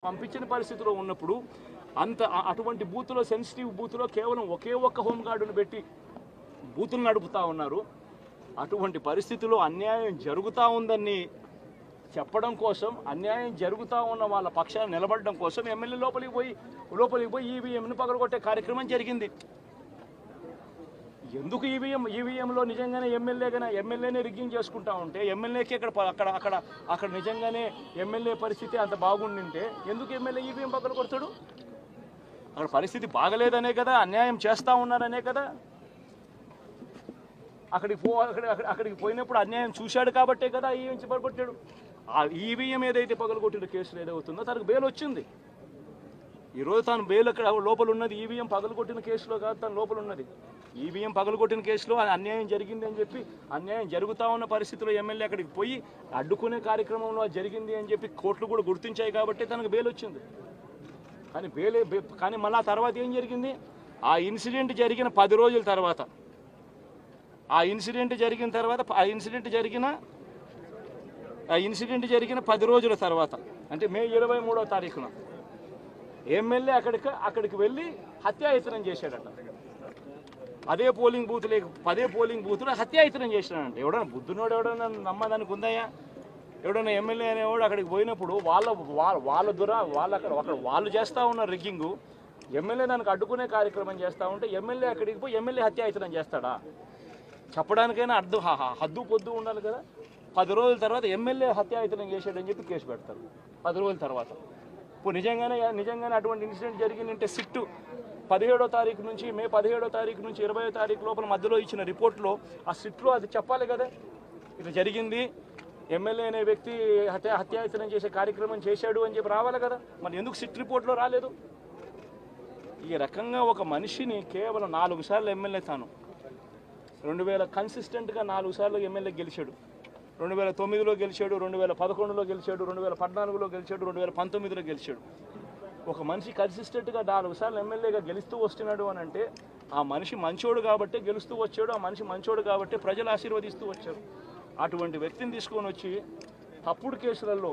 పంపించిన పరిస్థితిలో ఉన్నప్పుడు అటువంటి బూత్లో సెన్సిటివ్ బూత్లో కేవలం ఒకే ఒక్క హోంగార్డును పెట్టి బూతులు నడుపుతా ఉన్నారు. అటువంటి పరిస్థితిలో అన్యాయం జరుగుతూ ఉందని చెప్పడం కోసం, అన్యాయం జరుగుతూ ఉన్న వాళ్ళ పక్షాన్ని నిలబడడం కోసం ఎమ్మెల్యే లోపలికి పోయి ఈవీఎంను పగలగొట్టే కార్యక్రమం జరిగింది. ఎందుకు ఈవీఎంలో నిజంగానే ఎమ్మెల్యేనే రిగ్గింగ్ చేసుకుంటా ఉంటే ఎమ్మెల్యేకి అక్కడ నిజంగానే ఎమ్మెల్యే పరిస్థితి అంత బాగుండింటే ఎందుకు ఎమ్మెల్యే ఈవీఎం పక్కన కొడతాడు? అక్కడ పరిస్థితి బాగలేదనే కదా, అన్యాయం చేస్తూ ఉన్నారనే కదా. అక్కడికి పోయినప్పుడు అన్యాయం చూశాడు కాబట్టే కదా ఈవీఎం పగలగొట్టాడు. ఆ ఈవీఎం ఏదైతే పగలగొట్టిన కేసులు ఏదవుతుందో తనకు బెయిల్ వచ్చింది. ఈరోజు తాను బెయిల్ అక్కడ లోపల ఉన్నది ఈవీఎం పగలగొట్టిన కేసులో కాదు, తను లోపల ఉన్నది. ఈవీఎం పగలగొట్టిన కేసులో అన్యాయం జరిగింది అని చెప్పి, అన్యాయం జరుగుతూ ఉన్న పరిస్థితిలో ఎమ్మెల్యే అక్కడికి పోయి అడ్డుకునే కార్యక్రమంలో జరిగింది అని చెప్పి కోర్టులు కూడా గుర్తించాయి కాబట్టి తనకు బెయిల్ వచ్చింది. కానీ మళ్ళీ ఆ తర్వాత ఏం జరిగింది? ఆ ఇన్సిడెంట్ జరిగిన 10 రోజుల తర్వాత, ఆ ఇన్సిడెంట్ జరిగిన 10 రోజుల తర్వాత అంటే మే 23వ తారీఖున ఎమ్మెల్యే అక్కడికి వెళ్ళి హత్యాయత్నం చేశాడట. అదే పోలింగ్ బూత్లో హత్యాయత్నం చేసినాడంట. ఎవడన్నా బుద్ధునోడు ఎవడన్నా నమ్మదానికి ఉందయ్యా? ఎవడన్నా ఎమ్మెల్యే అనేవాడు అక్కడికి పోయినప్పుడు వాళ్ళు చేస్తూ ఉన్న రిగ్గింగు, ఎమ్మెల్యే దానికి అడ్డుకునే కార్యక్రమం చేస్తూ ఉంటే ఎమ్మెల్యే అక్కడికి పోయి ఎమ్మెల్యే హత్యాయత్నం చేస్తాడా? చెప్పడానికైనా హద్దు పొద్దు ఉండాలి కదా. 10 రోజుల తర్వాత ఎమ్మెల్యే హత్యాయత్నం చేశాడని చెప్పి కేసు పెడతారు 10 రోజుల తర్వాత. ఇప్పుడు నిజంగానే అటువంటి ఇన్సిడెంట్ జరిగిందంటే సిట్టు 17వ తారీఖు నుంచి మే 17వ తారీఖు నుంచి 20వ తారీఖు లోపల మధ్యలో ఇచ్చిన రిపోర్ట్లో ఆ సిట్లో అది చెప్పాలి కదా, ఇట్లా జరిగింది, ఎమ్మెల్యే అనే వ్యక్తి హత్యాయత్నం చేసే కార్యక్రమం చేశాడు అని చెప్పి రావాలి కదా. మరి ఎందుకు సిట్ రిపోర్ట్లో రాలేదు? ఈ రకంగా ఒక మనిషిని కేవలం 4 సార్లు ఎమ్మెల్యే తాను 2000 కన్సిస్టెంట్గా 4 సార్లు ఎమ్మెల్యే గెలిచాడు. 2009లో గెలిచాడు, 2011లో గెలిచాడు, 2014లో గెలిచాడు, 2019లో గెలిచాడు. ఒక మనిషి కన్సిస్టెంట్గా 4 సార్లు ఎమ్మెల్యేగా గెలుస్తూ వస్తున్నాడు అని అంటే ఆ మనిషి మంచోడు కాబట్టి గెలుస్తూ వచ్చాడు, ఆ మనిషి మంచోడు కాబట్టి ప్రజలు ఆశీర్వదిస్తూ వచ్చారు. అటువంటి వ్యక్తిని తీసుకొని వచ్చి తప్పుడు కేసులలో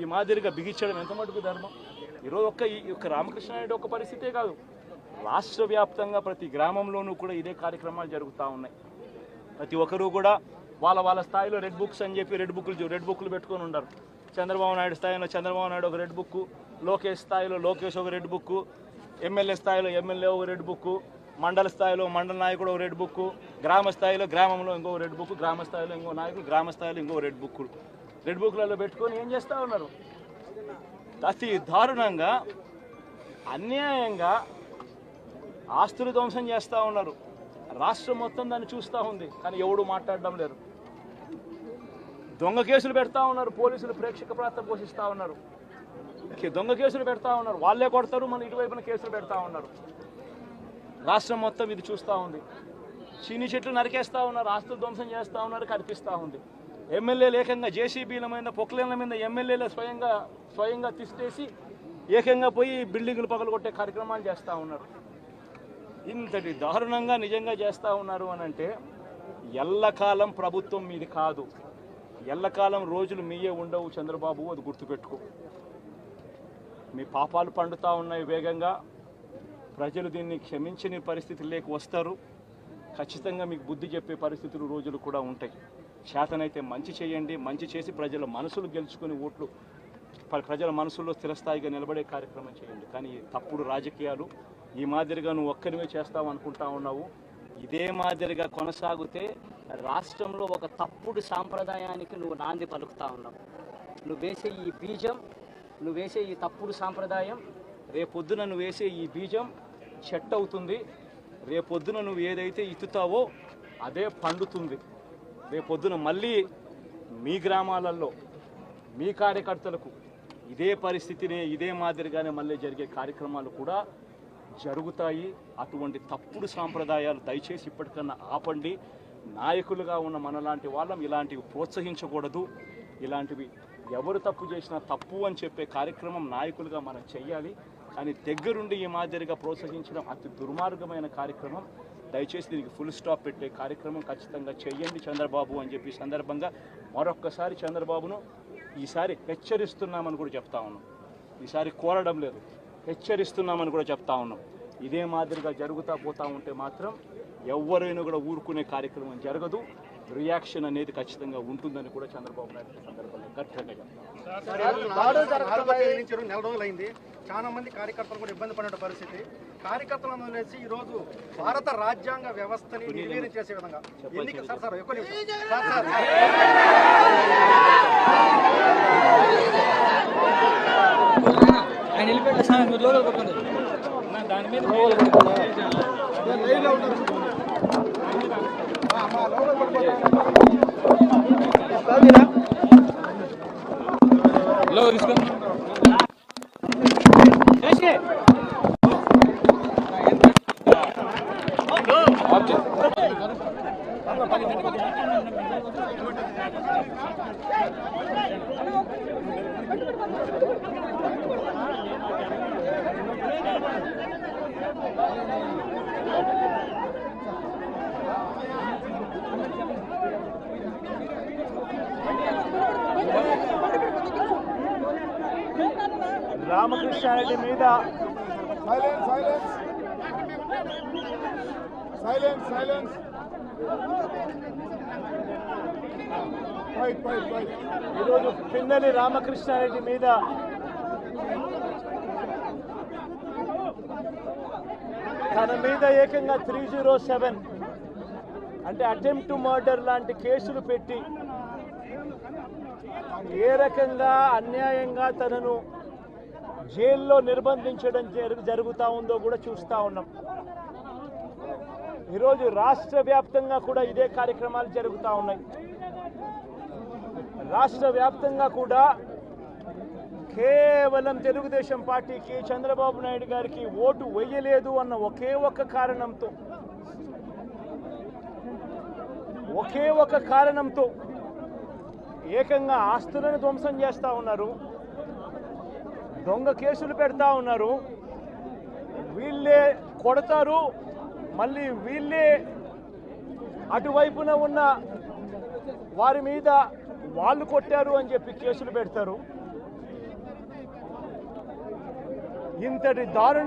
ఈ మాదిరిగా బిగించడం ఎంత మటుకు ధర్మం? ఈరోజు ఒక్క రామకృష్ణారెడ్డి ఒక్క పరిస్థితే కాదు, రాష్ట్ర వ్యాప్తంగా ప్రతి గ్రామంలోనూ కూడా ఇదే కార్యక్రమాలు జరుగుతూ ఉన్నాయి. ప్రతి ఒక్కరూ కూడా వాళ్ళ స్థాయిలో రెడ్ బుక్స్ అని చెప్పి రెడ్ బుక్లు పెట్టుకొని ఉన్నారు. చంద్రబాబు నాయుడు స్థాయిలో చంద్రబాబు నాయుడు ఒక రెడ్ బుక్, లోకేష్ స్థాయిలో లోకేష్ ఒక రెడ్ బుక్, ఎమ్మెల్యే స్థాయిలో ఎమ్మెల్యే ఒక రెడ్ బుక్, మండల స్థాయిలో మండల నాయకుడు ఒక రెడ్ బుక్, గ్రామ స్థాయిలో గ్రామంలో ఇంకో రెడ్ బుక్, గ్రామ స్థాయిలో ఇంకో నాయకుడు, గ్రామ స్థాయిలో ఇంకో రెడ్ బుక్లలో పెట్టుకొని ఏం చేస్తూ ఉన్నారు? అతి దారుణంగా అన్యాయంగా ఆస్తులు ధ్వంసం చేస్తూ ఉన్నారు. రాష్ట్రం మొత్తం దాన్ని చూస్తూ ఉంది, కానీ ఎవడు మాట్లాడడం లేరు. దొంగ కేసులు పెడతా ఉన్నారు, పోలీసులు ప్రేక్షక పాత్ర పోషిస్తూ ఉన్నారు. దొంగ కేసులు పెడతా ఉన్నారు, వాళ్ళే కొడతారు, మన ఇటువైపున కేసులు పెడతా ఉన్నారు. రాష్ట్రం మొత్తం ఇది చూస్తూ ఉంది. చీని చెట్లు నరికేస్తూ ఉన్నారు, ఆస్తులు ధ్వంసం చేస్తూ ఉన్నారు, కనిపిస్తూ ఉంది. ఎమ్మెల్యేలు ఏకంగా జేసీబీల మీద పొక్లేన్ల మీద ఎమ్మెల్యేలు స్వయంగా తిష్టేసి ఏకంగా పోయి బిల్డింగులు పగలగొట్టే కార్యక్రమాలు చేస్తూ ఉన్నారు. ఇంతటి దారుణంగా నిజంగా చేస్తూ ఉన్నారు అని అంటే ఎల్లకాలం ప్రభుత్వం మీది కాదు, ఎల్లకాలం రోజులు మీయే ఉండవు చంద్రబాబు, అది గుర్తుపెట్టుకో. మీ పాపాలు పండుతూ ఉన్నాయి వేగంగా. ప్రజలు దీన్ని క్షమించని పరిస్థితుల్లోకి వస్తారు. ఖచ్చితంగా మీకు బుద్ధి చెప్పే పరిస్థితులు రోజులు కూడా ఉంటాయి. చేతనైతే మంచి చేయండి, మంచి చేసి ప్రజల మనసులు గెలుచుకుని ఓట్లు ప్రజల మనసుల్లో స్థిరస్థాయిగా నిలబడే కార్యక్రమం చేయండి. కానీ తప్పుడు రాజకీయాలు ఈ మాదిరిగా నువ్వు ఒక్కరివే చేస్తావు అనుకుంటా ఉన్నావు. ఇదే మాదిరిగా కొనసాగితే రాష్ట్రంలో ఒక తప్పుడు సాంప్రదాయానికి నువ్వు నాంది పలుకుతా ఉన్నావు. నువ్వు వేసే ఈ తప్పుడు సాంప్రదాయం రేపొద్దున నువ్వు వేసే ఈ బీజం చెట్టు అవుతుంది. రేపొద్దున నువ్వు ఏదైతే ఇత్తుతావో అదే పండుతుంది. రేపొద్దున మళ్ళీ మీ గ్రామాలలో మీ కార్యకర్తలకు ఇదే పరిస్థితిని ఇదే మాదిరిగానే మళ్ళీ జరిగే కార్యక్రమాలు కూడా జరుగుతాయి. అటువంటి తప్పుడు సాంప్రదాయాలు దయచేసి ఇప్పటికన్నా ఆపండి. నాయకులుగా ఉన్న మనలాంటి వాళ్ళం ఇలాంటివి ప్రోత్సహించకూడదు. ఇలాంటివి ఎవరు తప్పు చేసినా తప్పు అని చెప్పే కార్యక్రమం నాయకులుగా మనం చెయ్యాలి. కానీ దగ్గరుండి ఈ మాదిరిగా ప్రోత్సహించడం అతి దుర్మార్గమైన కార్యక్రమం. దయచేసి దీనికి ఫుల్ స్టాప్ పెట్టే కార్యక్రమం ఖచ్చితంగా చేయండి చంద్రబాబు అని చెప్పి సందర్భంగా మరొక్కసారి చంద్రబాబును ఈసారి హెచ్చరిస్తున్నామని కూడా చెప్తా ఉన్నాం. ఈసారి కోరడం లేదు, హెచ్చరిస్తున్నామని కూడా చెప్తా ఉన్నాం. ఇదే మాదిరిగా జరుగుతూ పోతూ ఉంటే మాత్రం ఎవరైనా కూడా ఊరుకునే కార్యక్రమం జరగదు, రియాక్షన్ అనేది ఖచ్చితంగా ఉంటుందని కూడా చంద్రబాబు నాయుడు సందర్భంగా గట్టిగా నెల రోజులైంది. చాలా మంది కార్యకర్తలు కూడా ఇబ్బంది పడిన పరిస్థితి. కార్యకర్తలను వదిలేసి ఈ రోజు భారత రాజ్యాంగ వ్యవస్థని నిర్వీర్యం చేసే విధంగా ఎన్నిక దాని మీద రామకృష్ణారెడ్డి మీద ఈరోజు పిన్నెల్లి రామకృష్ణారెడ్డి మీద తన మీద ఏకంగా 307 అంటే అటెంప్ట్ టు మర్డర్ లాంటి కేసులు పెట్టి ఏ రకంగా అన్యాయంగా తనను జైల్లో నిర్బంధించడం జరుగుతూ ఉందో కూడా చూస్తూ ఉన్నాం. ఈరోజు రాష్ట్ర వ్యాప్తంగా కూడా ఇదే కార్యక్రమాలు జరుగుతూ ఉన్నాయి. రాష్ట్ర వ్యాప్తంగా కూడా కేవలం తెలుగుదేశం పార్టీకి, చంద్రబాబు నాయుడు గారికి ఓటు వేయలేదు అన్న ఒకే ఒక కారణంతో ఏకంగా ఆస్తులను ధ్వంసం చేస్తూ ఉన్నారు, దొంగ కేసులు పెడతా ఉన్నారు. వీళ్ళే కొడతారు, మళ్ళీ వీళ్ళే అటువైపున ఉన్న వారి మీద వాళ్ళు కొట్టారు అని చెప్పి కేసులు పెడతారు. ఇంతటి దారుణ